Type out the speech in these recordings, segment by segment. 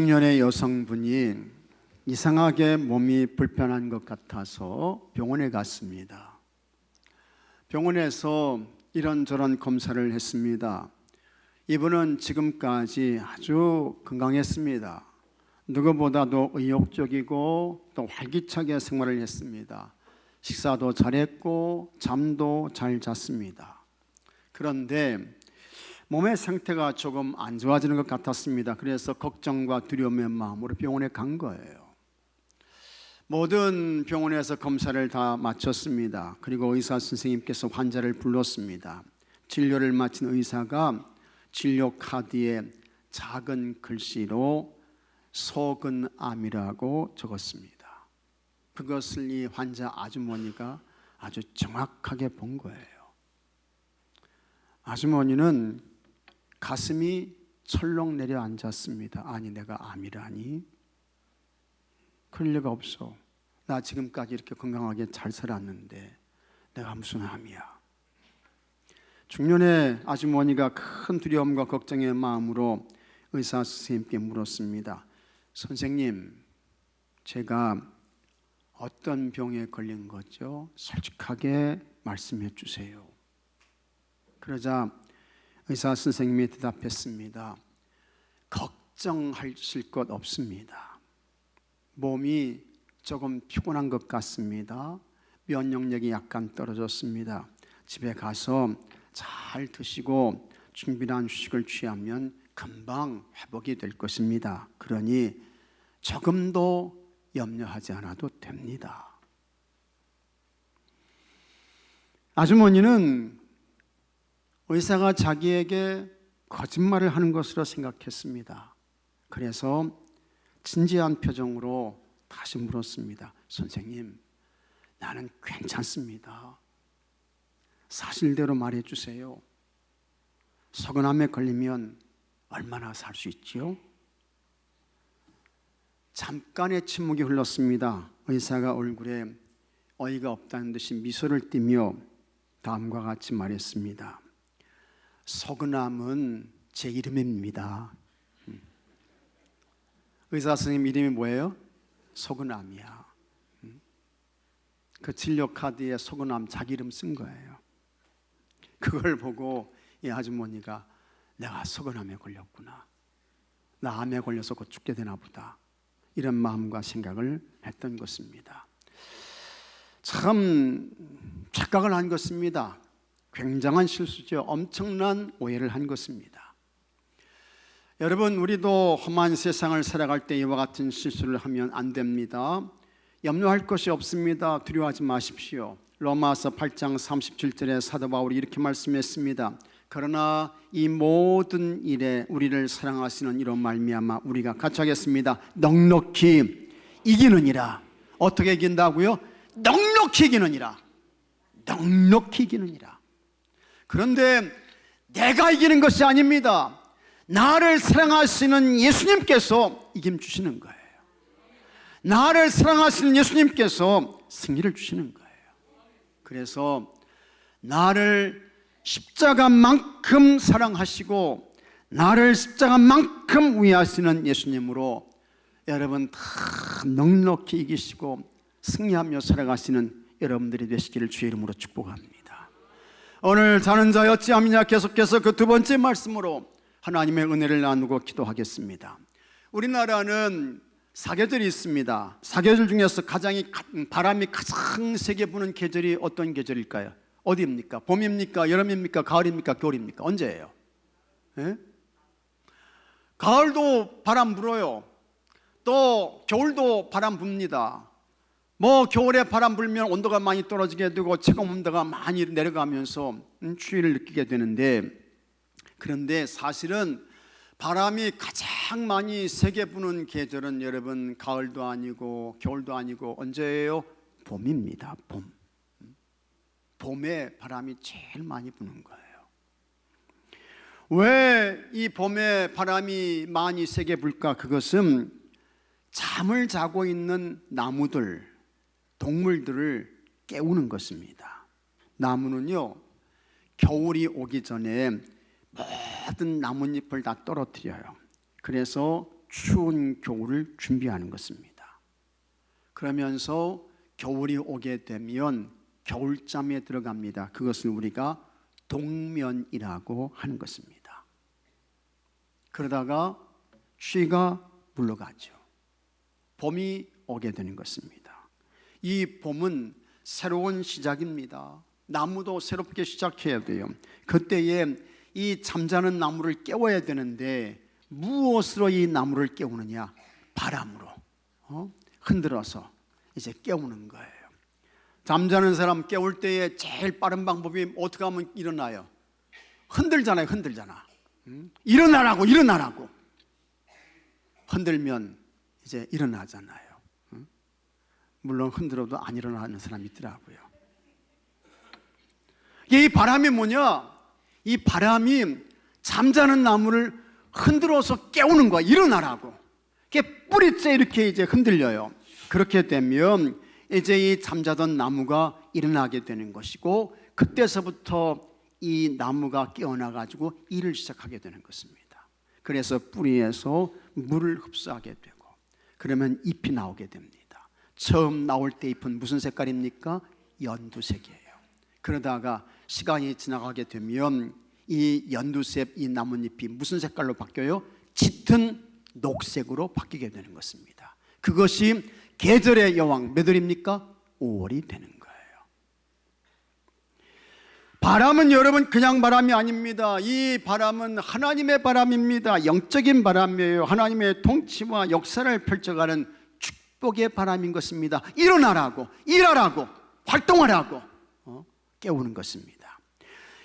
중년의 여성분이 이상하게 몸이 불편한 것 같아서 병원에 갔습니다. 병원에서 이런저런 검사를 했습니다. 이분은 지금까지 아주 건강했습니다. 누구보다도 의욕적이고 또 활기차게 생활을 했습니다. 식사도 잘했고 잠도 잘 잤습니다. 그런데 몸의 상태가 조금 안 좋아지는 것 같았습니다. 그래서 걱정과 두려움의 마음으로 병원에 간 거예요. 모든 병원에서 검사를 다 마쳤습니다. 그리고 의사 선생님께서 환자를 불렀습니다. 진료를 마친 의사가 진료 카드에 작은 글씨로 소근암이라고 적었습니다. 그것을 이 환자 아주머니가 아주 정확하게 본 거예요. 아주머니는 가슴이 철렁 내려앉았습니다. 아니, 내가 암이라니? 그럴 리가 없어. 나 지금까지 이렇게 건강하게 잘 살았는데 내가 무슨 암이야? 중년의 아주머니가 큰 두려움과 걱정의 마음으로 의사 선생님께 물었습니다. 선생님, 제가 어떤 병에 걸린 거죠? 솔직하게 말씀해 주세요. 그러자 의사 선생님이 대답했습니다. 걱정하실 것 없습니다. 몸이 조금 피곤한 것 같습니다. 면역력이 약간 떨어졌습니다. 집에 가서 잘 드시고 충분한 휴식을 취하면 금방 회복이 될 것입니다. 그러니 조금도 염려하지 않아도 됩니다. 아주머니는 의사가 자기에게 거짓말을 하는 것으로 생각했습니다. 그래서 진지한 표정으로 다시 물었습니다. 선생님, 나는 괜찮습니다. 사실대로 말해 주세요. 소근암에 걸리면 얼마나 살 수 있지요? 잠깐의 침묵이 흘렀습니다. 의사가 얼굴에 어이가 없다는 듯이 미소를 띠며 다음과 같이 말했습니다. 소근암은 제 이름입니다. 의사 선생님 이름이 뭐예요? 소근암이야. 그 진료 카드에 소근암 자기 이름 쓴 거예요. 그걸 보고 이 아주머니가 내가 소근암에 걸렸구나. 나 암에 걸려서 곧 죽게 되나 보다. 이런 마음과 생각을 했던 것입니다. 참 착각을 한 것입니다. 굉장한 실수죠. 엄청난 오해를 한 것입니다. 여러분, 우리도 험한 세상을 살아갈 때 이와 같은 실수를 하면 안 됩니다. 염려할 것이 없습니다. 두려워하지 마십시오. 로마서 8장 37절에 사도 바울이 이렇게 말씀했습니다. 그러나 이 모든 일에 우리를 사랑하시는 이로 말미암아 우리가 같이 하겠습니다. 넉넉히 이기느니라. 어떻게 이긴다고요? 넉넉히 이기느니라. 넉넉히 이기느니라. 그런데 내가 이기는 것이 아닙니다. 나를 사랑하시는 예수님께서 이김 주시는 거예요. 나를 사랑하시는 예수님께서 승리를 주시는 거예요. 그래서 나를 십자가만큼 사랑하시고 나를 십자가만큼 위하시는 예수님으로 여러분 다 넉넉히 이기시고 승리하며 살아가시는 여러분들이 되시기를 주의 이름으로 축복합니다. 오늘 자는 자 어찌함이냐 계속해서 그 두 번째 말씀으로 하나님의 은혜를 나누고 기도하겠습니다. 우리나라는 사계절이 있습니다. 사계절 중에서 바람이 가장 세게 부는 계절이 어떤 계절일까요? 어디입니까? 봄입니까? 여름입니까? 가을입니까? 겨울입니까? 언제예요? 예? 가을도 바람 불어요. 또 겨울도 바람 붑니다. 겨울에 바람 불면 온도가 많이 떨어지게 되고 체감 온도가 많이 내려가면서 추위를 느끼게 되는데, 그런데 사실은 바람이 가장 많이 세게 부는 계절은 여러분 가을도 아니고 겨울도 아니고 언제예요? 봄입니다. 봄에 바람이 제일 많이 부는 거예요. 왜 이 봄에 바람이 많이 세게 불까? 그것은 잠을 자고 있는 나무들, 동물들을 깨우는 것입니다. 나무는요, 겨울이 오기 전에 모든 나뭇잎을 다 떨어뜨려요. 그래서 추운 겨울을 준비하는 것입니다. 그러면서 겨울이 오게 되면 겨울잠에 들어갑니다. 그것을 우리가 동면이라고 하는 것입니다. 그러다가 추위가 물러가죠. 봄이 오게 되는 것입니다. 이 봄은 새로운 시작입니다. 나무도 새롭게 시작해야 돼요. 그때에 이 잠자는 나무를 깨워야 되는데 무엇으로 이 나무를 깨우느냐? 바람으로 흔들어서 이제 깨우는 거예요. 잠자는 사람 깨울 때에 제일 빠른 방법이 어떻게 하면 일어나요? 흔들잖아요. 흔들잖아. 일어나라고 흔들면 이제 일어나잖아요. 물론 흔들어도 안 일어나는 사람이 있더라고요. 이 바람이 뭐냐? 이 바람이 잠자는 나무를 흔들어서 깨우는 거야. 일어나라고. 이게 뿌리째 이렇게 이제 흔들려요. 그렇게 되면 이제 이 잠자던 나무가 일어나게 되는 것이고, 그때서부터 이 나무가 깨어나 가지고 일을 시작하게 되는 것입니다. 그래서 뿌리에서 물을 흡수하게 되고, 그러면 잎이 나오게 됩니다. 처음 나올 때 잎은 무슨 색깔입니까? 연두색이에요. 그러다가 시간이 지나가게 되면 이 연두색 이 나뭇잎이 무슨 색깔로 바뀌어요? 짙은 녹색으로 바뀌게 되는 것입니다. 그것이 계절의 여왕 몇 월입니까? 5월이 되는 거예요. 바람은 여러분 그냥 바람이 아닙니다. 이 바람은 하나님의 바람입니다. 영적인 바람이에요. 하나님의 통치와 역사를 펼쳐가는 축복의 바람인 것입니다. 일어나라고, 일하라고, 활동하라고 깨우는 것입니다.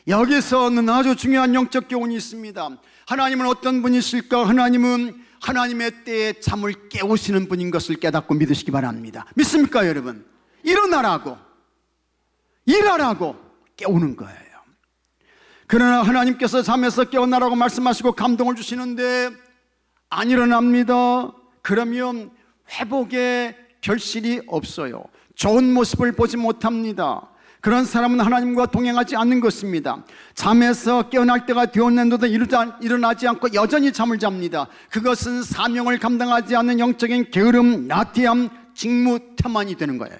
여기서는 아주 중요한 영적 교훈이 있습니다. 하나님은 어떤 분이실까? 하나님은 하나님의 때에 잠을 깨우시는 분인 것을 깨닫고 믿으시기 바랍니다. 믿습니까 여러분? 일어나라고, 일하라고 깨우는 거예요. 그러나 하나님께서 잠에서 깨어나라고 말씀하시고 감동을 주시는데 안 일어납니다. 그러면 회복의 결실이 없어요. 좋은 모습을 보지 못합니다. 그런 사람은 하나님과 동행하지 않는 것입니다. 잠에서 깨어날 때가 되었는데도 일어나지 않고 여전히 잠을 잡니다. 그것은 사명을 감당하지 않는 영적인 게으름, 나태함, 직무태만이 되는 거예요.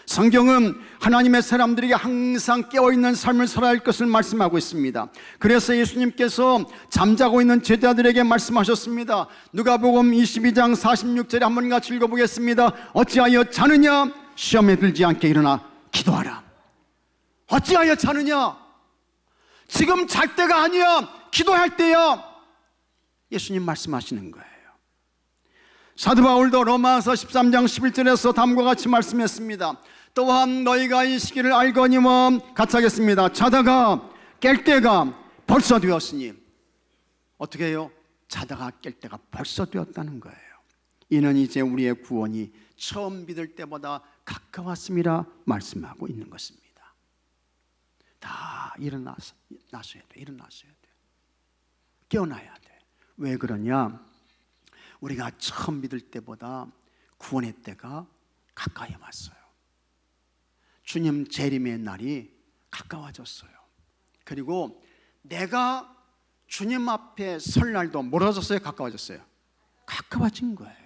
성경은 하나님의 사람들에게 항상 깨어있는 삶을 살아야 할 것을 말씀하고 있습니다. 그래서 예수님께서 잠자고 있는 제자들에게 말씀하셨습니다. 누가복음 22장 46절에 한번 같이 읽어보겠습니다. 어찌하여 자느냐? 시험에 들지 않게 일어나 기도하라. 어찌하여 자느냐? 지금 잘 때가 아니야. 기도할 때야. 예수님 말씀하시는 거예요. 사도 바울도 로마서 13장 11절에서 다음과 같이 말씀했습니다. 또한 너희가 이 시기를 알거니와 같이 하겠습니다. 자다가 깰 때가 벌써 되었으니. 어떻게 해요? 자다가 깰 때가 벌써 되었다는 거예요. 이는 이제 우리의 구원이 처음 믿을 때보다 가까웠음이라 말씀하고 있는 것입니다. 다 일어나셔야 돼. 일어나셔야 돼. 깨어나야 돼. 왜 그러냐? 우리가 처음 믿을 때보다 구원의 때가 가까이 왔어요. 주님 재림의 날이 가까워졌어요. 그리고 내가 주님 앞에 설 날도 멀어졌어요? 가까워졌어요? 가까워진 거예요.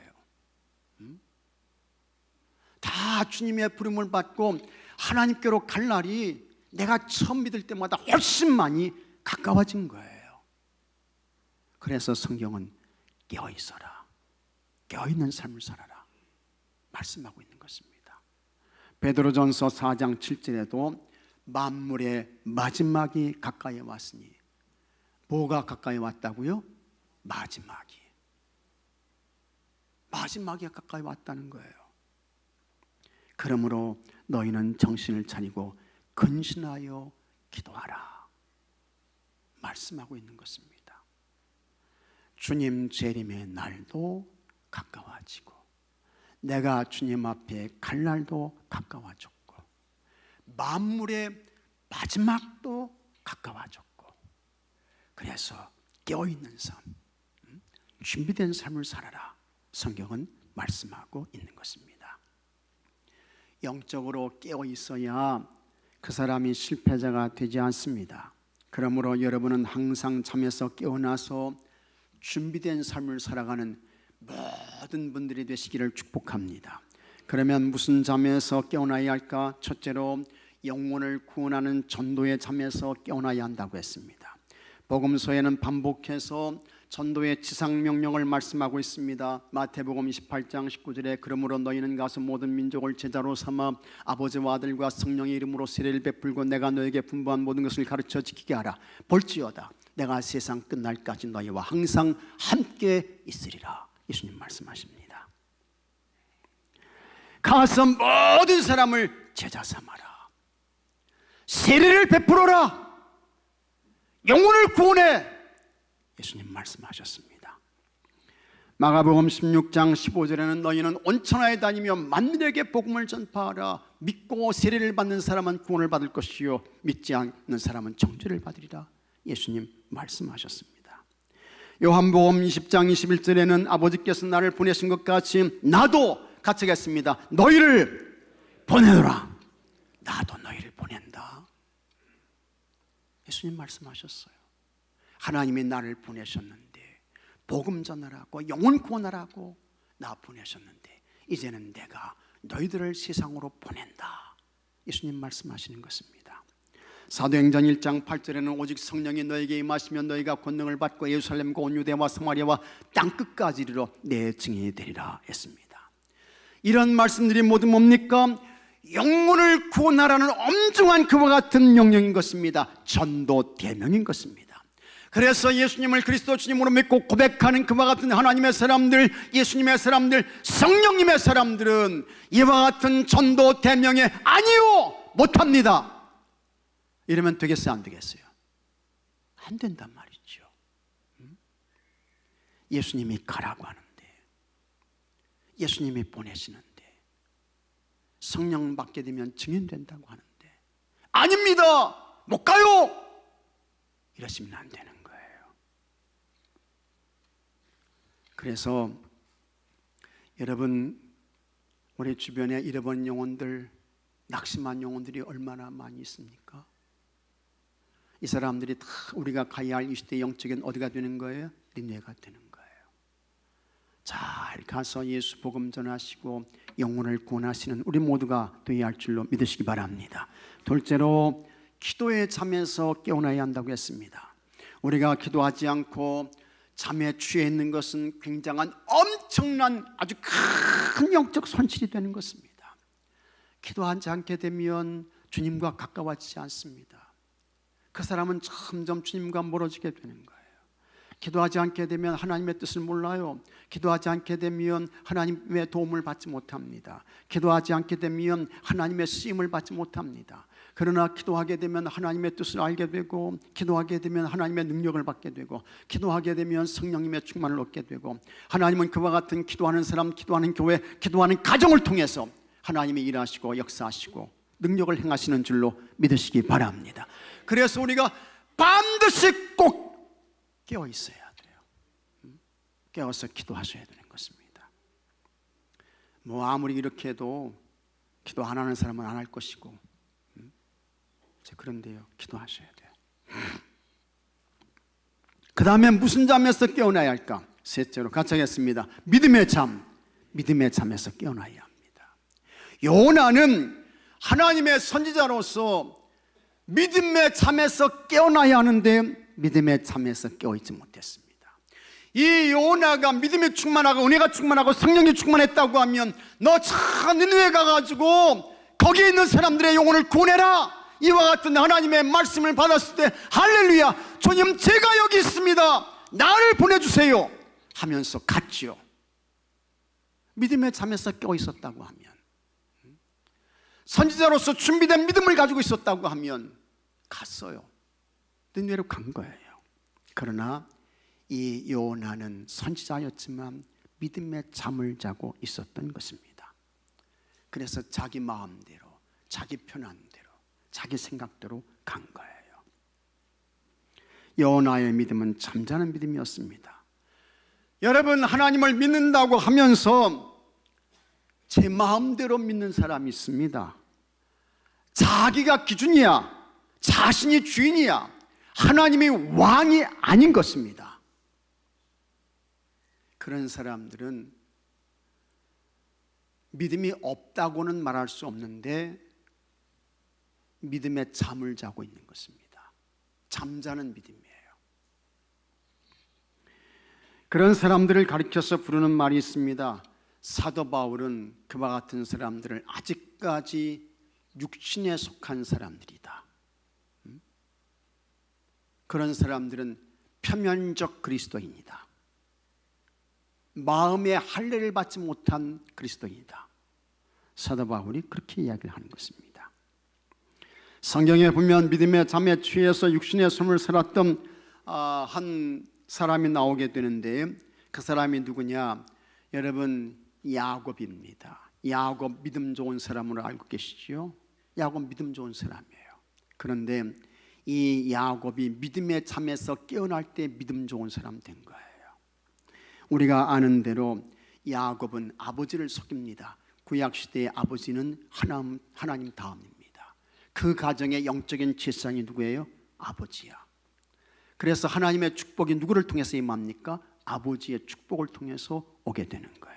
다 주님의 부름을 받고 하나님께로 갈 날이 내가 처음 믿을 때마다 훨씬 많이 가까워진 거예요. 그래서 성경은 깨어있어라, 깨어있는 삶을 살아라 말씀하고 있는 것입니다. 베드로전서 4장 7절에도 만물의 마지막이 가까이 왔으니. 뭐가 가까이 왔다고요? 마지막이 가까이 왔다는 거예요. 그러므로 너희는 정신을 차리고 근신하여 기도하라 말씀하고 있는 것입니다. 주님 재림의 날도 가까워지고 내가 주님 앞에 갈 날도 가까워졌고 만물의 마지막도 가까워졌고, 그래서 깨어있는 삶, 준비된 삶을 살아라 성경은 말씀하고 있는 것입니다. 영적으로 깨어있어야 그 사람이 실패자가 되지 않습니다. 그러므로 여러분은 항상 잠에서 깨어나서 준비된 삶을 살아가는 모든 분들이 되시기를 축복합니다. 그러면 무슨 잠에서 깨어나야 할까? 첫째로 영혼을 구원하는 전도의 잠에서 깨어나야 한다고 했습니다. 복음서에는 반복해서 전도의 지상명령을 말씀하고 있습니다. 마태복음 28장 19절에 그러므로 너희는 가서 모든 민족을 제자로 삼아 아버지와 아들과 성령의 이름으로 세례를 베풀고 내가 너에게 분부한 모든 것을 가르쳐 지키게 하라. 볼지어다 내가 세상 끝날까지 너희와 항상 함께 있으리라. 예수님 말씀하십니다. 가서 모든 사람을 제자 삼아라. 세례를 베풀어라. 영혼을 구원해. 예수님 말씀하셨습니다. 마가복음 16장 15절에는 너희는 온 천하에 다니며 만민에게 복음을 전파하라. 믿고 세례를 받는 사람은 구원을 받을 것이요 믿지 않는 사람은 정죄를 받으리라. 예수님 말씀하셨습니다. 요한복음 20장 21절에는 아버지께서 나를 보내신 것 같이 나도 같이 하겠습니다. 너희를 보내노라. 나도 너희를 보낸다. 예수님 말씀하셨어요. 하나님이 나를 보내셨는데 복음 전하라고 영혼 구원하라고 나 보내셨는데 이제는 내가 너희들을 세상으로 보낸다. 예수님 말씀하시는 것입니다. 사도행전 1장 8절에는 오직 성령이 너에게 임하시면 너희가 권능을 받고 예루살렘과 온 유대와 사마리아와 땅끝까지 이르러 내 증인이 되리라 했습니다. 이런 말씀들이 모두 뭡니까? 영혼을 구원하라는 엄중한 그와 같은 명령인 것입니다. 전도 대명인 것입니다. 그래서 예수님을 그리스도 주님으로 믿고 고백하는 그와 같은 하나님의 사람들, 예수님의 사람들, 성령님의 사람들은 이와 같은 전도 대명에 아니요 못합니다. 이러면 되겠어요 안 되겠어요? 안 된단 말이죠. 예수님이 가라고 하는데, 예수님이 보내시는데, 성령 받게 되면 증인된다고 하는데 아닙니다 못 가요 이러시면 안 되는 거예요. 그래서 여러분, 우리 주변에 잃어버린 영혼들, 낙심한 영혼들이 얼마나 많이 있습니까? 이 사람들이 다 우리가 가야 할 이 시대의 영적인 어디가 되는 거예요? 린네가 되는 거예요. 잘 가서 예수 복음 전하시고 영혼을 구원하시는 우리 모두가 되어야 할 줄로 믿으시기 바랍니다. 둘째로 기도의 잠에서 깨어나야 한다고 했습니다. 우리가 기도하지 않고 잠에 취해 있는 것은 굉장한 엄청난 아주 큰 영적 손실이 되는 것입니다. 기도하지 않게 되면 주님과 가까워지지 않습니다. 그 사람은 점점 주님과 멀어지게 되는 거예요. 기도하지 않게 되면 하나님의 뜻을 몰라요. 기도하지 않게 되면 하나님의 도움을 받지 못합니다. 기도하지 않게 되면 하나님의 쓰임을 받지 못합니다. 그러나 기도하게 되면 하나님의 뜻을 알게 되고, 기도하게 되면 하나님의 능력을 받게 되고, 기도하게 되면 성령님의 충만을 얻게 되고, 하나님은 그와 같은 기도하는 사람, 기도하는 교회, 기도하는 가정을 통해서 하나님이 일하시고 역사하시고 능력을 행하시는 줄로 믿으시기 바랍니다. 그래서 우리가 반드시 꼭 깨어 있어야 돼요. 깨어서 기도하셔야 되는 것입니다. 뭐 아무리 이렇게 해도 기도 안 하는 사람은 안 할 것이고, 그런데요, 기도하셔야 돼요. 그 다음에 무슨 잠에서 깨어나야 할까? 셋째로 같이 하겠습니다. 믿음의 잠. 믿음의 잠에서 깨어나야 합니다. 요나는 하나님의 선지자로서 믿음의 잠에서 깨어나야 하는데 믿음의 잠에서 깨어있지 못했습니다. 이 요나가 믿음이 충만하고 은혜가 충만하고 성령이 충만했다고 하면 너 참 니느웨 가가지고 거기에 있는 사람들의 영혼을 구원해라, 이와 같은 하나님의 말씀을 받았을 때 할렐루야, 주님 제가 여기 있습니다, 나를 보내주세요 하면서 갔지요. 믿음의 잠에서 깨어있었다고 하면, 선지자로서 준비된 믿음을 가지고 있었다고 하면 갔어요. 니느웨로 간 거예요. 그러나 이 요나는 선지자였지만 믿음의 잠을 자고 있었던 것입니다. 그래서 자기 마음대로, 자기 편안대로, 자기 생각대로 간 거예요. 요나의 믿음은 잠자는 믿음이었습니다. 여러분, 하나님을 믿는다고 하면서 제 마음대로 믿는 사람이 있습니다. 자기가 기준이야, 자신이 주인이야, 하나님이 왕이 아닌 것입니다. 그런 사람들은 믿음이 없다고는 말할 수 없는데 믿음의 잠을 자고 있는 것입니다. 잠자는 믿음이에요. 그런 사람들을 가리켜서 부르는 말이 있습니다. 사도 바울은 그와 같은 사람들을 아직까지 육신에 속한 사람들이다. 그런 사람들은 표면적 그리스도인이다. 마음의 할례를 받지 못한 그리스도인이다. 사도 바울이 그렇게 이야기를 하는 것입니다. 성경에 보면 믿음의 잠에 취해서 육신의 삶을 살았던 한 사람이 나오게 되는데 그 사람이 누구냐? 여러분, 야곱입니다. 야곱 믿음 좋은 사람으로 알고 계시죠? 야곱 믿음 좋은 사람이에요. 그런데 이 야곱이 믿음의 잠에서 깨어날 때 믿음 좋은 사람 된 거예요. 우리가 아는 대로 야곱은 아버지를 속입니다. 구약시대의 아버지는 하나님 다음입니다. 그 가정의 영적인 제사장이 누구예요? 아버지야. 그래서 하나님의 축복이 누구를 통해서 임합니까? 아버지의 축복을 통해서 오게 되는 거예요.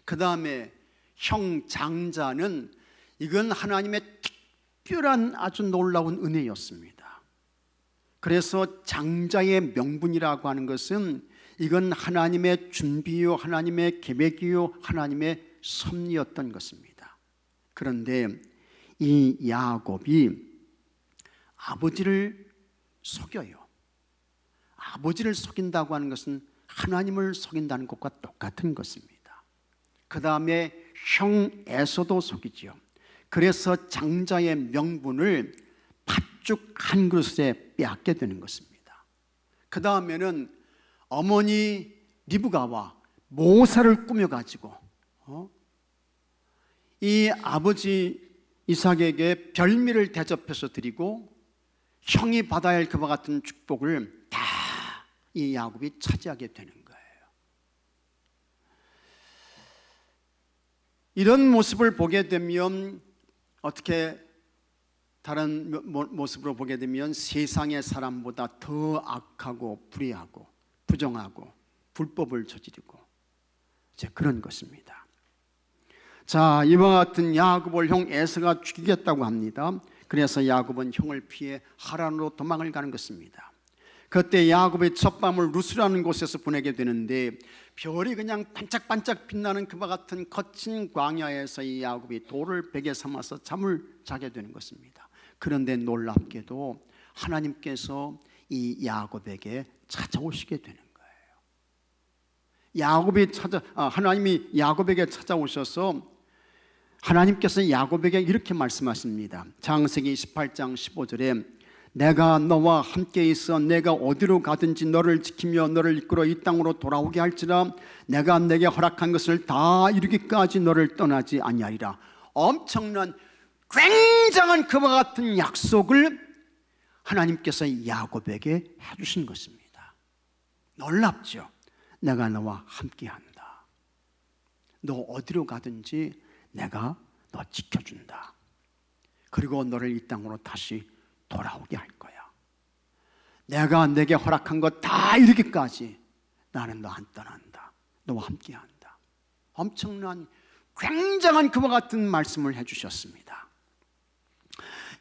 그 다음에 형 장자는 이건 하나님의 특별한 아주 놀라운 은혜였습니다. 그래서 장자의 명분이라고 하는 것은 이건 하나님의 준비요, 하나님의 계획이요, 하나님의 섭리였던 것입니다. 그런데 이 야곱이 아버지를 속여요. 아버지를 속인다고 하는 것은 하나님을 속인다는 것과 똑같은 것입니다. 그 다음에 형 에서도 속이지요. 그래서 장자의 명분을 팥죽 한 그릇에 빼앗게 되는 것입니다. 그 다음에는 어머니 리브가와 모사를 꾸며가지고 이 아버지 이삭에게 별미를 대접해서 드리고 형이 받아야 할 그와 같은 축복을 다 이 야곱이 차지하게 되는 거예요. 이런 모습을 보게 되면 어떻게 다른 모습으로 보게 되면 세상의 사람보다 더 악하고 불의하고 부정하고 불법을 저지르고 이제 그런 것입니다. 자, 이와 같은 야곱을 형 에서가 죽이겠다고 합니다. 그래서 야곱은 형을 피해 하란으로 도망을 가는 것입니다. 그때 야곱의 첫 밤을 루스라는 곳에서 보내게 되는데 별이 그냥 반짝반짝 빛나는 그와 같은 거친 광야에서 이 야곱이 돌을 베개 삼아서 잠을 자게 되는 것입니다. 그런데 놀랍게도 하나님께서 이 야곱에게 찾아오시게 되는 거예요. 하나님이 야곱에게 찾아오셔서 하나님께서 야곱에게 이렇게 말씀하십니다. 창세기 28장 15절에 내가 너와 함께 있어 내가 어디로 가든지 너를 지키며 너를 이끌어 이 땅으로 돌아오게 할지라 내가 내게 허락한 것을 다 이루기까지 너를 떠나지 아니하리라. 엄청난 굉장한 그와 같은 약속을 하나님께서 야곱에게 해주신 것입니다. 놀랍죠? 내가 너와 함께한다. 너 어디로 가든지 내가 너 지켜준다. 그리고 너를 이 땅으로 다시 돌아오게 할 거야. 내가 내게 허락한 것 다 이루기까지 나는 너 안 떠난다. 너와 함께한다. 엄청난 굉장한 그와 같은 말씀을 해주셨습니다.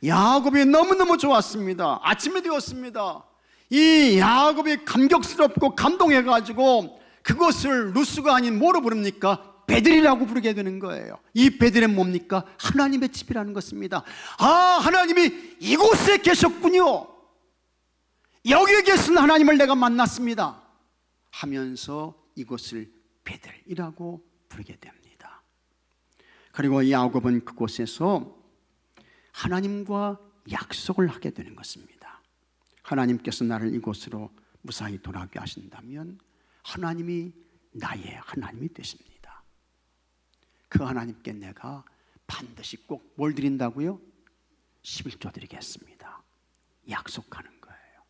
야곱이 너무너무 좋았습니다. 아침이 되었습니다. 이 야곱이 감격스럽고 감동해가지고 그것을 루스가 아닌 뭐로 부릅니까? 베들이라고 부르게 되는 거예요. 이 베들은 뭡니까? 하나님의 집이라는 것입니다. 아, 하나님이 이곳에 계셨군요. 여기에 계신 하나님을 내가 만났습니다 하면서 이곳을 베들이라고 부르게 됩니다. 그리고 야곱은 그곳에서 하나님과 약속을 하게 되는 것입니다. 하나님께서 나를 이곳으로 무사히 돌아오게 하신다면 하나님이 나의 하나님이 되십니다. 그 하나님께 내가 반드시 꼭 뭘 드린다고요? 11조 드리겠습니다. 약속하는 거예요.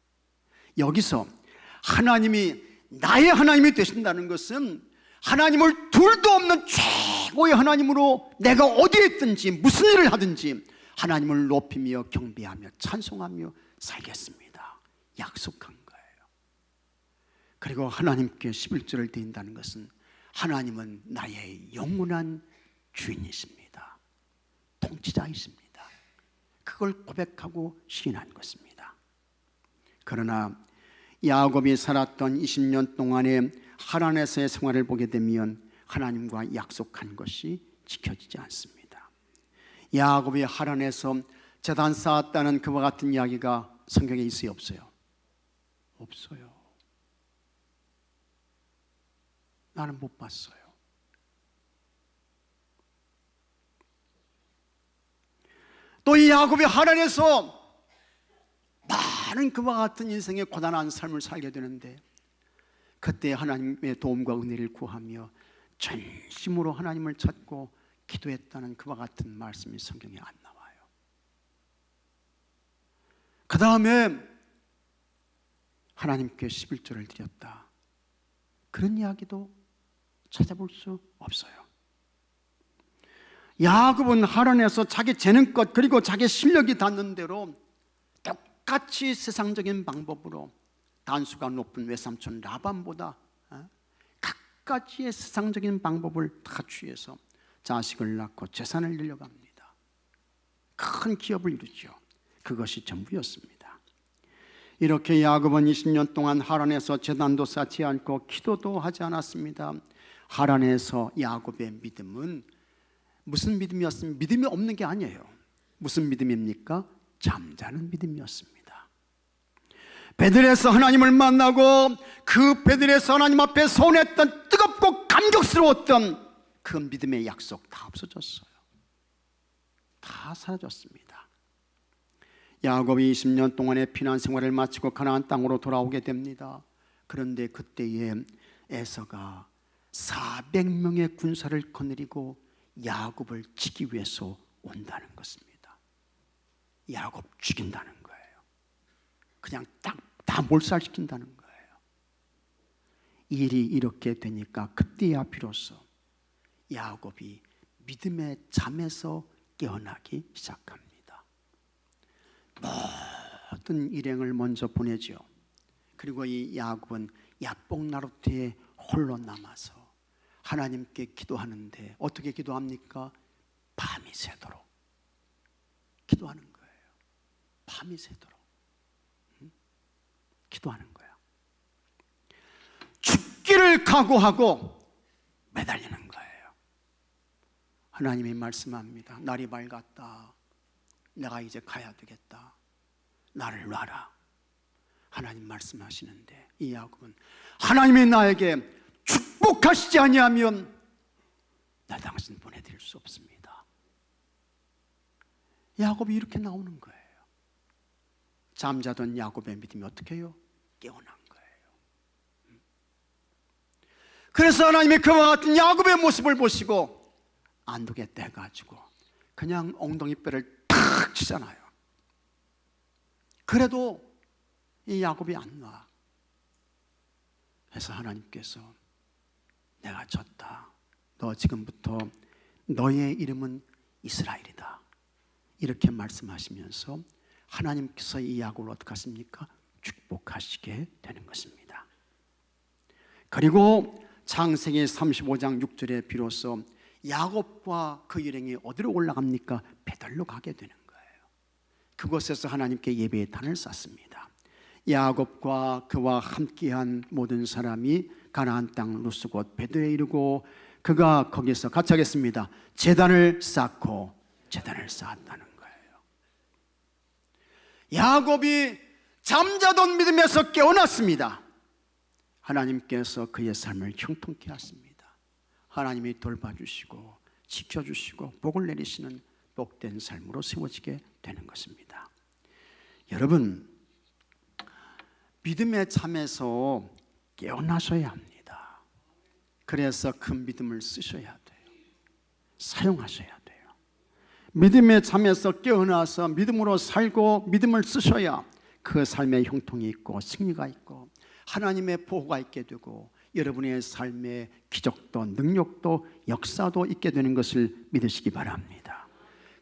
여기서 하나님이 나의 하나님이 되신다는 것은 하나님을 둘도 없는 최고의 하나님으로 내가 어디에 있든지 무슨 일을 하든지 하나님을 높이며 경배하며 찬송하며 살겠습니다. 약속한 거예요. 그리고 하나님께 11조를 드린다는 것은 하나님은 나의 영원한 주인이십니다. 통치자이십니다. 그걸 고백하고 시인한 것입니다. 그러나 야곱이 살았던 20년 동안에 하란에서의 생활을 보게 되면 하나님과 약속한 것이 지켜지지 않습니다. 야곱이 하란에서 제단 쌓았다는 그와 같은 이야기가 성경에 있어요, 없어요? 없어요. 나는 못 봤어요. 또 이 야곱이 하란에서 많은 그와 같은 인생의 고단한 삶을 살게 되는데 그때 하나님의 도움과 은혜를 구하며 전심으로 하나님을 찾고 기도했다는 그와 같은 말씀이 성경에 안 나와요. 그 다음에 하나님께 11조를 드렸다, 그런 이야기도 찾아볼 수 없어요. 야곱은 하란에서 자기 재능껏 그리고 자기 실력이 닿는 대로 똑같이 세상적인 방법으로 단수가 높은 외삼촌 라반보다 각가지의 세상적인 방법을 다 취해서 자식을 낳고 재산을 늘려갑니다. 큰 기업을 이루죠. 그것이 전부였습니다. 이렇게 야곱은 20년 동안 하란에서 제단도 쌓지 않고 기도도 하지 않았습니다. 하란에서 야곱의 믿음은 무슨 믿음이었습니까? 믿음이 없는 게 아니에요. 무슨 믿음입니까? 잠자는 믿음이었습니다. 베들에서 하나님을 만나고 그 베들에서 하나님 앞에 서운했던 뜨겁고 감격스러웠던 그 믿음의 약속 다 없어졌어요. 다 사라졌습니다. 야곱이 20년 동안의 피난 생활을 마치고 가나안 땅으로 돌아오게 됩니다. 그런데 그때에 에서가 400명의 군사를 거느리고 야곱을 치기 위해서 온다는 것입니다. 야곱 죽인다는 거예요. 그냥 딱 다 몰살시킨다는 거예요. 일이 이렇게 되니까 그때야 비로소 야곱이 믿음의 잠에서 깨어나기 시작합니다. 모든 일행을 먼저 보내죠. 그리고 이 야곱은 야복나루트에 홀로 남아서 하나님께 기도하는데 어떻게 기도합니까? 밤이 새도록 기도하는 거예요. 밤이 새도록 기도하는 거예요. 죽기를 각오하고 매달리는 거예요. 하나님이 말씀합니다. 날이 밝았다. 내가 이제 가야 되겠다. 나를 놔라. 하나님 말씀하시는데 이 야곱은 하나님이 나에게 축복하시지 아니하면 나 당신 보내드릴 수 없습니다. 야곱이 이렇게 나오는 거예요. 잠자던 야곱의 믿음이 어떻게 해요? 깨어난 거예요. 그래서 하나님이 그와 같은 야곱의 모습을 보시고 안독에 떼가지고 그냥 엉덩이 뼈를 탁 치잖아요. 그래도 이 야곱이 안 놔. 그래서 하나님께서 내가 졌다. 너 지금부터 너의 이름은 이스라엘이다. 이렇게 말씀하시면서 하나님께서 이 야곱을 어떻게 하십니까? 축복하시게 되는 것입니다. 그리고 창세기 35장 6절에 비로소 야곱과 그 일행이 어디로 올라갑니까? 베들로 가게 되는 거예요. 그곳에서 하나님께 예배의 단을 쌓습니다. 야곱과 그와 함께한 모든 사람이 가나안 땅 루스 곧 베들에 이르고 그가 거기서 같이 하겠습니다. 제단을 쌓고 제단을 쌓았다는 거예요. 야곱이 잠자던 믿음에서 깨어났습니다. 하나님께서 그의 삶을 형통케 하십니다. 하나님이 돌봐주시고 지켜주시고 복을 내리시는 복된 삶으로 세워지게 되는 것입니다. 여러분, 믿음의 잠에서 깨어나셔야 합니다. 그래서 그 믿음을 쓰셔야 돼요. 사용하셔야 돼요. 믿음의 잠에서 깨어나서 믿음으로 살고 믿음을 쓰셔야 그 삶에 형통이 있고 승리가 있고 하나님의 보호가 있게 되고 여러분의 삶에 기적도 능력도 역사도 있게 되는 것을 믿으시기 바랍니다.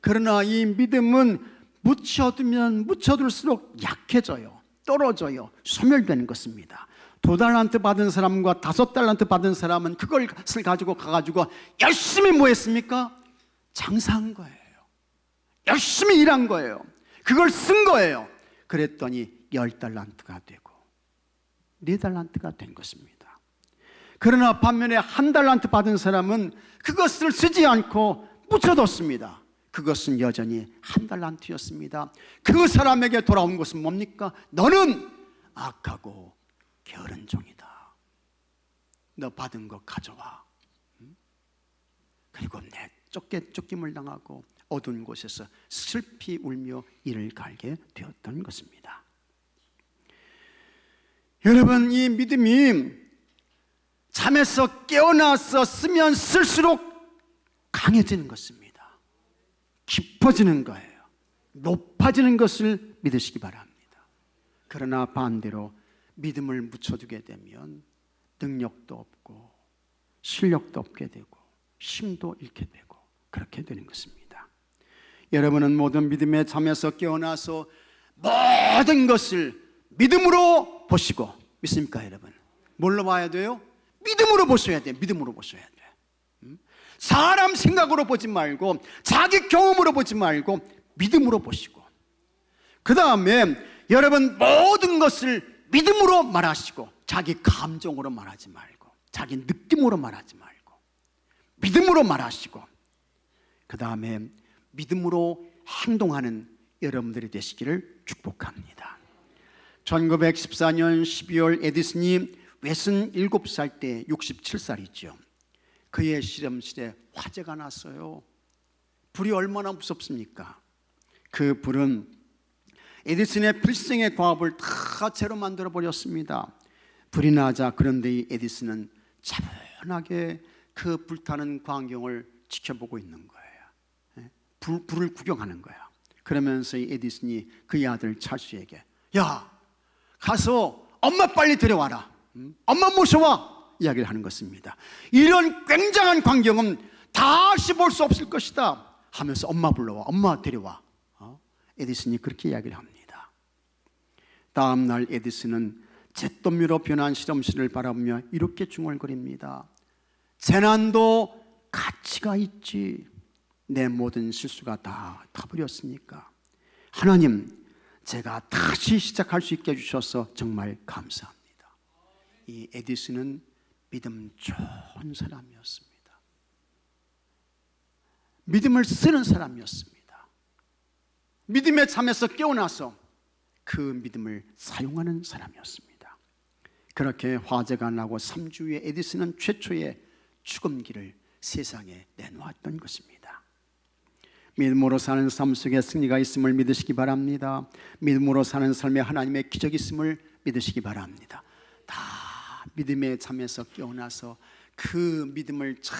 그러나 이 믿음은 묻혀두면 묻혀둘수록 약해져요. 떨어져요. 소멸되는 것입니다. 2달란트 받은 사람과 5달란트 받은 사람은 그것을 가지고 가가지고 열심히 뭐 했습니까? 장사한 거예요. 열심히 일한 거예요. 그걸 쓴 거예요. 그랬더니 10달란트가 되고 4달란트가 된 것입니다. 그러나 반면에 1달란트 받은 사람은 그것을 쓰지 않고 묻혀뒀습니다. 그것은 여전히 1달란트였습니다. 그 사람에게 돌아온 것은 뭡니까? 너는 악하고 게으른 종이다. 너 받은 거 가져와. 그리고 내 쫓김을 당하고 어두운 곳에서 슬피 울며 이를 갈게 되었던 것입니다. 여러분, 이 믿음이 잠에서 깨어나서 쓰면 쓸수록 강해지는 것입니다. 깊어지는 거예요. 높아지는 것을 믿으시기 바랍니다. 그러나 반대로 믿음을 묻혀두게 되면 능력도 없고 실력도 없게 되고 힘도 잃게 되고 그렇게 되는 것입니다. 여러분은 모든 믿음의 잠에서 깨어나서 모든 것을 믿음으로 보시고, 믿습니까 여러분? 뭘로 봐야 돼요? 믿음으로 보셔야 돼요. 믿음으로 보셔야 돼요. 사람 생각으로 보지 말고 자기 경험으로 보지 말고 믿음으로 보시고, 그 다음에 여러분 모든 것을 믿음으로 말하시고 자기 감정으로 말하지 말고 자기 느낌으로 말하지 말고 믿음으로 말하시고, 그 다음에 믿음으로 행동하는 여러분들이 되시기를 축복합니다. 1914년 12월 에디슨이 67살 때 67살이죠. 그의 실험실에 화재가 났어요. 불이 얼마나 무섭습니까? 그 불은 에디슨의 필생의 과업을 다 채로 만들어 버렸습니다. 불이 나자, 그런데 이 에디슨은 차분하게 그 불타는 광경을 지켜보고 있는 거예요. 불을 구경하는 거야. 그러면서 이 에디슨이 그의 아들 찰스에게, 야, 가서 엄마 빨리 데려와라. 엄마 모셔와. 이야기를 하는 것입니다. 이런 굉장한 광경은 다시 볼 수 없을 것이다 하면서 엄마 불러와, 엄마 데려와. 에디슨이 그렇게 이야기를 합니다. 다음 날 에디슨은 잿더미로 변한 실험실을 바라보며 이렇게 중얼거립니다. 재난도 가치가 있지. 내 모든 실수가 다 타버렸으니까 하나님, 제가 다시 시작할 수 있게 해주셔서 정말 감사합니다. 이 에디슨은 믿음 좋은 사람이었습니다. 믿음을 쓰는 사람이었습니다. 믿음의 잠에서 깨어나서 그 믿음을 사용하는 사람이었습니다. 그렇게 화재가 나고 3주 후에 에디슨은 최초의 죽음기를 세상에 내놓았던 것입니다. 믿음으로 사는 삶 속에 승리가 있음을 믿으시기 바랍니다. 믿음으로 사는 삶에 하나님의 기적이 있음을 믿으시기 바랍니다. 다 믿음의 잠에서 깨어나서 그 믿음을 잘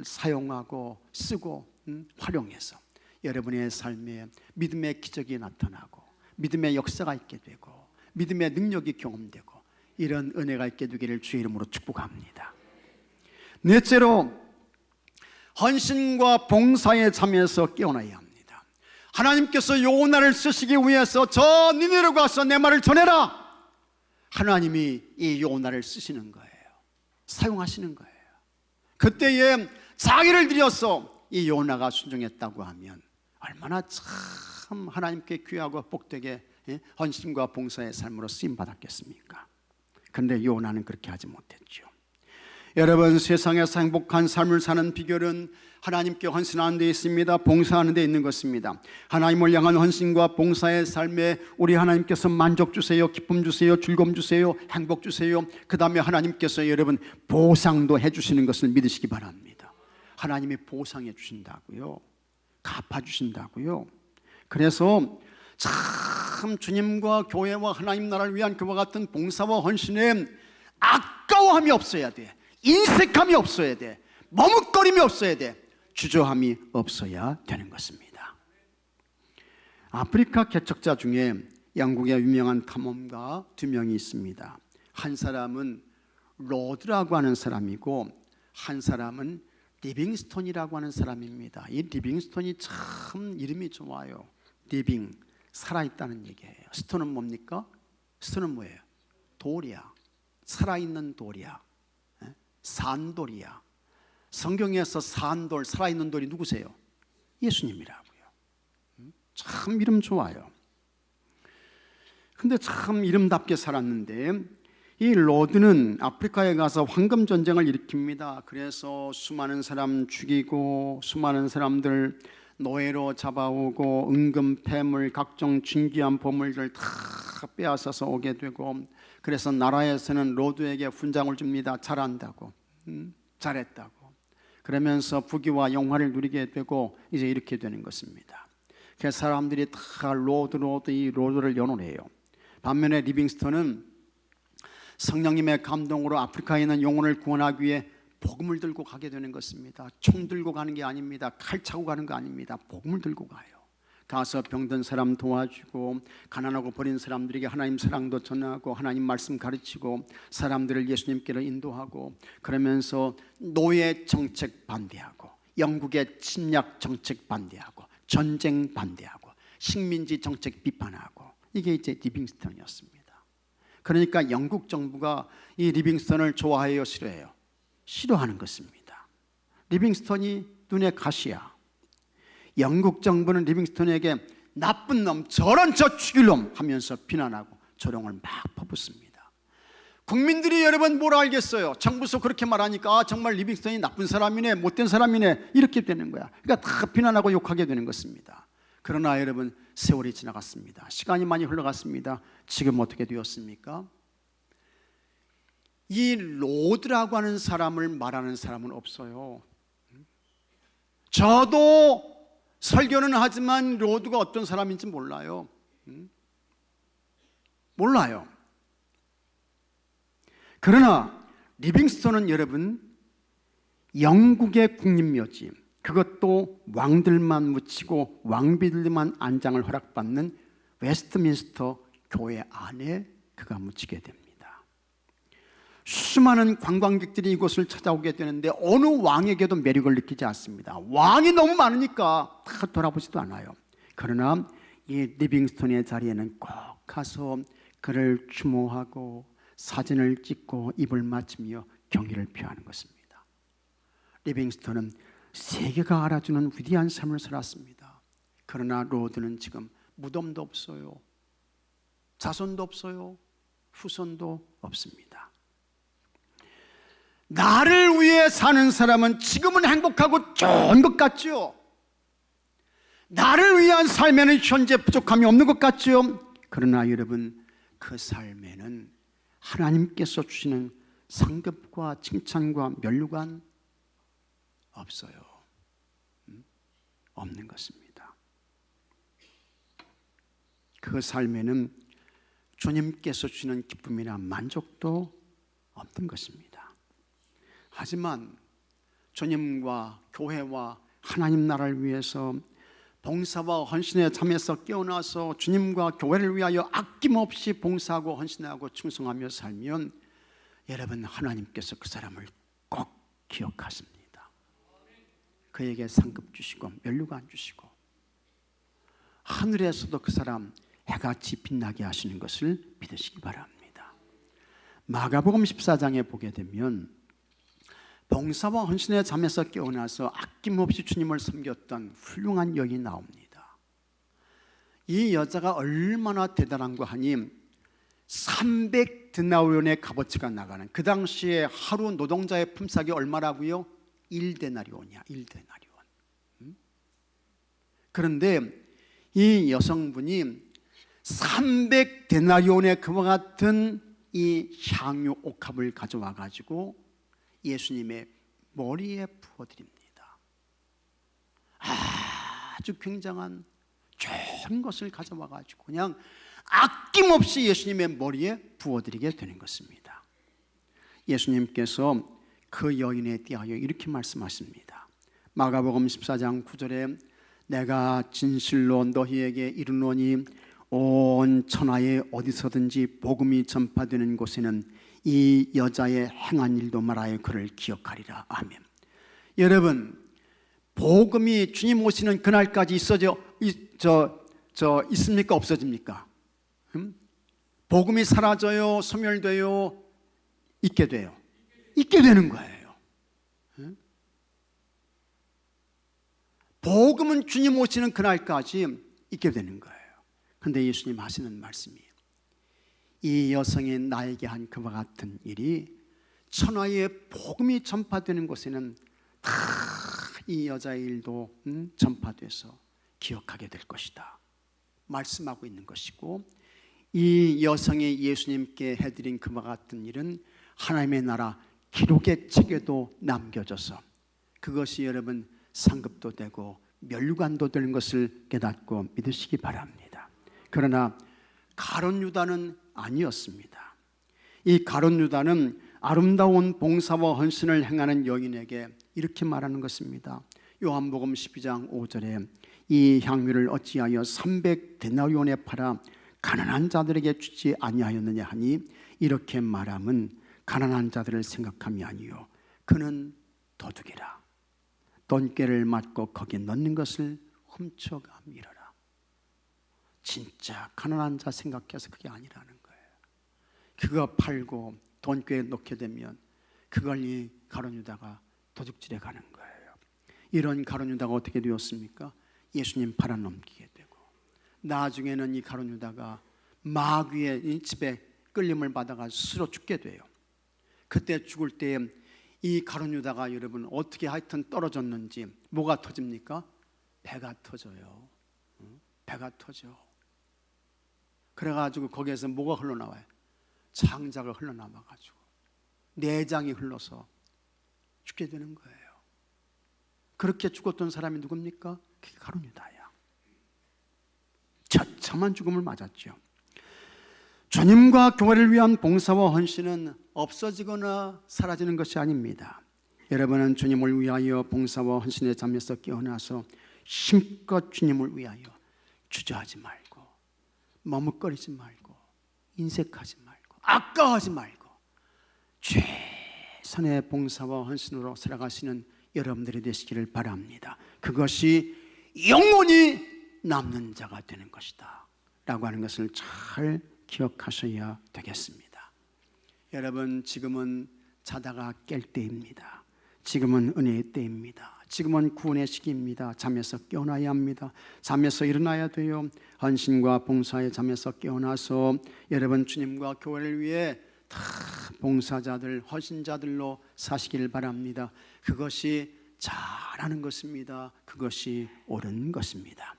사용하고 쓰고 활용해서 여러분의 삶에 믿음의 기적이 나타나고 믿음의 역사가 있게 되고 믿음의 능력이 경험되고 이런 은혜가 있게 되기를 주의 이름으로 축복합니다. 넷째로, 헌신과 봉사의 잠에서 깨어나야 합니다. 하나님께서 요나를 쓰시기 위해서 저 니느웨로 가서 내 말을 전해라. 하나님이 이 요나를 쓰시는 거예요. 사용하시는 거예요. 그때에 자기를 들여서 이 요나가 순종했다고 하면 얼마나 참 하나님께 귀하고 복되게 헌신과 봉사의 삶으로 쓰임받았겠습니까? 그런데 요나는 그렇게 하지 못했죠. 여러분, 세상에서 행복한 삶을 사는 비결은 하나님께 헌신하는 데 있습니다. 봉사하는 데 있는 것입니다. 하나님을 향한 헌신과 봉사의 삶에 우리 하나님께서 만족 주세요, 기쁨 주세요, 즐거움 주세요, 행복 주세요. 그 다음에 하나님께서 여러분 보상도 해주시는 것을 믿으시기 바랍니다. 하나님이 보상해 주신다고요, 갚아주신다고요. 그래서 참 주님과 교회와 하나님 나라를 위한 그와 같은 봉사와 헌신에 아까워함이 없어야 돼. 인색함이 없어야 돼. 머뭇거림이 없어야 돼. 주저함이 없어야 되는 것입니다. 아프리카 개척자 중에 영국의 유명한 탐험가 2명이 있습니다. 한 사람은 로드라고 하는 사람이고 한 사람은 리빙스톤이라고 하는 사람입니다. 이 리빙스톤이 참 이름이 좋아요. 리빙, 살아있다는 얘기예요. 스톤은 뭡니까? 스톤은 뭐예요? 돌이야. 살아있는 돌이야. 산돌이야. 성경에서 산돌, 살아있는 돌이 누구세요? 예수님이라고요. 참 이름 좋아요. 근데 참 이름답게 살았는데, 이 로드는 아프리카에 가서 황금 전쟁을 일으킵니다. 그래서 수많은 사람 죽이고 수많은 사람들 노예로 잡아오고 은금, 폐물, 각종 진귀한 보물들 다 빼앗아서 오게 되고, 그래서 나라에서는 로드에게 훈장을 줍니다. 잘한다고, 잘했다고. 그러면서 부귀와 영화를 누리게 되고 이제 이렇게 되는 것입니다. 그래서 사람들이 다 로드 이 로드를 연호해요. 반면에 리빙스턴은 성령님의 감동으로 아프리카에 있는 영혼을 구원하기 위해 복음을 들고 가게 되는 것입니다. 총 들고 가는 게 아닙니다. 칼 차고 가는 거 아닙니다. 복음을 들고 가요. 가서 병든 사람 도와주고 가난하고 버린 사람들에게 하나님 사랑도 전하고 하나님 말씀 가르치고 사람들을 예수님께로 인도하고, 그러면서 노예 정책 반대하고 영국의 침략 정책 반대하고 전쟁 반대하고 식민지 정책 비판하고, 이게 이제 리빙스턴이었습니다. 그러니까 영국 정부가 이 리빙스턴을 좋아해요, 싫어해요? 싫어하는 것입니다. 리빙스턴이 눈에 가시야. 영국 정부는 리빙스턴에게 나쁜 놈, 저런 저 죽일 놈 하면서 비난하고 조롱을 막 퍼붓습니다. 국민들이 여러분 뭘 알겠어요? 정부에서 그렇게 말하니까 정말 리빙스턴이 나쁜 사람이네, 못된 사람이네, 이렇게 되는 거야. 그러니까 다 비난하고 욕하게 되는 것입니다. 그러나 여러분, 세월이 지나갔습니다. 시간이 많이 흘러갔습니다. 지금 어떻게 되었습니까? 이 로드라고 하는 사람을 말하는 사람은 없어요. 저도 설교는 하지만 로드가 어떤 사람인지 몰라요. 몰라요. 그러나 리빙스턴은 여러분, 영국의 국립묘지, 그것도 왕들만 묻히고 왕비들만 안장을 허락받는 웨스트민스터 교회 안에 그가 묻히게 됩니다. 수많은 관광객들이 이곳을 찾아오게 되는데 어느 왕에게도 매력을 느끼지 않습니다. 왕이 너무 많으니까 다 돌아보지도 않아요. 그러나 이 리빙스턴의 자리에는 꼭 가서 그를 추모하고 사진을 찍고 입을 맞추며 경의를 표하는 것입니다. 리빙스턴은 세계가 알아주는 위대한 삶을 살았습니다. 그러나 로드는 지금 무덤도 없어요. 자손도 없어요. 후손도 없습니다. 나를 위해 사는 사람은 지금은 행복하고 좋은 것 같죠? 나를 위한 삶에는 현재 부족함이 없는 것 같죠? 그러나 여러분, 그 삶에는 하나님께서 주시는 상급과 칭찬과 면류관 없어요. 없는 것입니다. 그 삶에는 주님께서 주시는 기쁨이나 만족도 없는 것입니다. 하지만 주님과 교회와 하나님 나라를 위해서 봉사와 헌신의 잠에서 깨어나서 주님과 교회를 위하여 아낌없이 봉사하고 헌신하고 충성하며 살면 여러분, 하나님께서 그 사람을 꼭 기억하십니다. 그에게 상급 주시고 면류관 주시고 하늘에서도 그 사람 해같이 빛나게 하시는 것을 믿으시기 바랍니다. 마가복음 14장에 보게 되면 봉사와 헌신의 잠에서 깨어나서 아낌없이 주님을 섬겼던 훌륭한 여인이 나옵니다. 이 여자가 얼마나 대단한가 하니 300데나리온의 값어치가 나가는, 그 당시에 하루 노동자의 품삯이 얼마라고요? 1데나리온이야. 1데나리온. 그런데 이 여성분이 300데나리온의 그와 같은 이 향유 옥합을 가져와 가지고 예수님의 머리에 부어드립니다. 아주 굉장한 좋은 것을 가져와 가지고 그냥 아낌없이 예수님의 머리에 부어드리게 되는 것입니다. 예수님께서 그 여인에 대하여 이렇게 말씀하십니다. 마가복음 14장 9절에 내가 진실로 너희에게 이르노니 온 천하에 어디서든지 복음이 전파되는 곳에는 이 여자의 행한 일도 말하여 그를 기억하리라. 아멘. 여러분, 복음이 주님 오시는 그날까지 있습니까? 없어집니까? 복음이 사라져요? 소멸돼요? 있게 돼요. 있게 되는 거예요. 복음은 주님 오시는 그날까지 있게 되는 거예요. 그런데 예수님 하시는 말씀이에요. 이 여성이 나에게 한 그와 같은 일이 천하의 복음이 전파되는 곳에는 다 이 여자의 일도 전파돼서 기억하게 될 것이다 말씀하고 있는 것이고, 이 여성이 예수님께 해드린 그와 같은 일은 하나님의 나라 기록의 책에도 남겨져서 그것이 여러분 상급도 되고 멸관도 되는 것을 깨닫고 믿으시기 바랍니다. 그러나 가룟 유다는 아니었습니다. 이 가룟 유다는 아름다운 봉사와 헌신을 행하는 여인에게 이렇게 말하는 것입니다. 요한복음 12장 5절에 이 향유를 어찌하여 300데나리온에 팔아 가난한 자들에게 주지 아니하였느냐 하니, 이렇게 말함은 가난한 자들을 생각함이 아니요 그는 도둑이라 돈꾀를 맞고 거기에 넣는 것을 훔쳐가 밀어라. 진짜 가난한 자 생각해서 그게 아니라는 거예요. 그거 팔고 돈꾀에 넣게 되면 그걸 이 가룟 유다가 도둑질해 가는 거예요. 이런 가룟 유다가 어떻게 되었습니까? 예수님 팔아넘기게 되고, 나중에는 이 가룟 유다가 마귀의 집에 끌림을 받아가 스스로 죽게 돼요. 그때 죽을 때 이 가룟 유다가 여러분 어떻게 하여튼 떨어졌는지 뭐가 터집니까? 배가 터져요. 배가 터져. 그래가지고 거기에서 뭐가 흘러나와요? 장자가 흘러나와가지고 내장이 흘러서 죽게 되는 거예요. 그렇게 죽었던 사람이 누굽니까? 그게 가룟 유다야. 처참한 죽음을 맞았죠. 주님과 교회를 위한 봉사와 헌신은 없어지거나 사라지는 것이 아닙니다. 여러분은 주님을 위하여 봉사와 헌신의 잠에서 깨어나서 힘껏 주님을 위하여 주저하지 말고, 머뭇거리지 말고, 인색하지 말고, 아까워하지 말고 최선의 봉사와 헌신으로 살아가시는 여러분들이 되시기를 바랍니다. 그것이 영원히 남는 자가 되는 것이다 라고 하는 것을 잘 기억하셔야 되겠습니다. 여러분, 지금은 자다가 깰 때입니다. 지금은 은혜의 때입니다. 지금은 구원의 시기입니다. 잠에서 깨어나야 합니다. 잠에서 일어나야 돼요. 헌신과 봉사의 잠에서 깨어나서 여러분 주님과 교회를 위해 다 봉사자들, 헌신자들로 사시길 바랍니다. 그것이 잘하는 것입니다. 그것이 옳은 것입니다.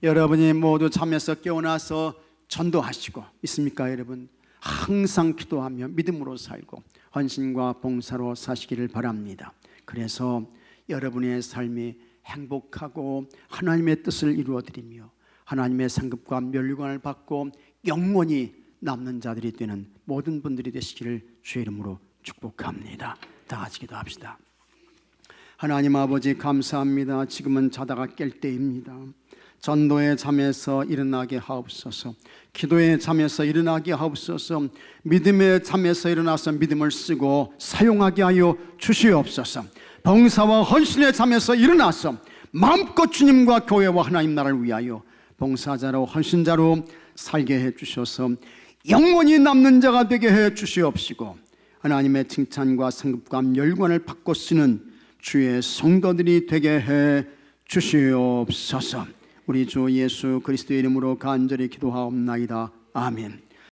여러분이 모두 잠에서 깨어나서 전도하시고 있습니까? 여러분 항상 기도하며 믿음으로 살고 헌신과 봉사로 사시기를 바랍니다. 그래서 여러분의 삶이 행복하고 하나님의 뜻을 이루어드리며 하나님의 상급과 면류관을 받고 영원히 남는 자들이 되는 모든 분들이 되시기를 주의 이름으로 축복합니다. 다 같이 기도합시다. 하나님 아버지 감사합니다. 지금은 자다가 깰 때입니다. 전도의 잠에서 일어나게 하옵소서. 기도의 잠에서 일어나게 하옵소서. 믿음의 잠에서 일어나서 믿음을 쓰고 사용하게 하여 주시옵소서. 봉사와 헌신의 잠에서 일어나서 마음껏 주님과 교회와 하나님 나라를 위하여 봉사자로 헌신자로 살게 해 주셔서 영원히 남는 자가 되게 해 주시옵시고 하나님의 칭찬과 상급과 멸관을 받고 쓰는 주의 성도들이 되게 해 주시옵소서. 우리 주 예수 그리스도의 이름으로 간절히 기도하옵나이다. 아멘.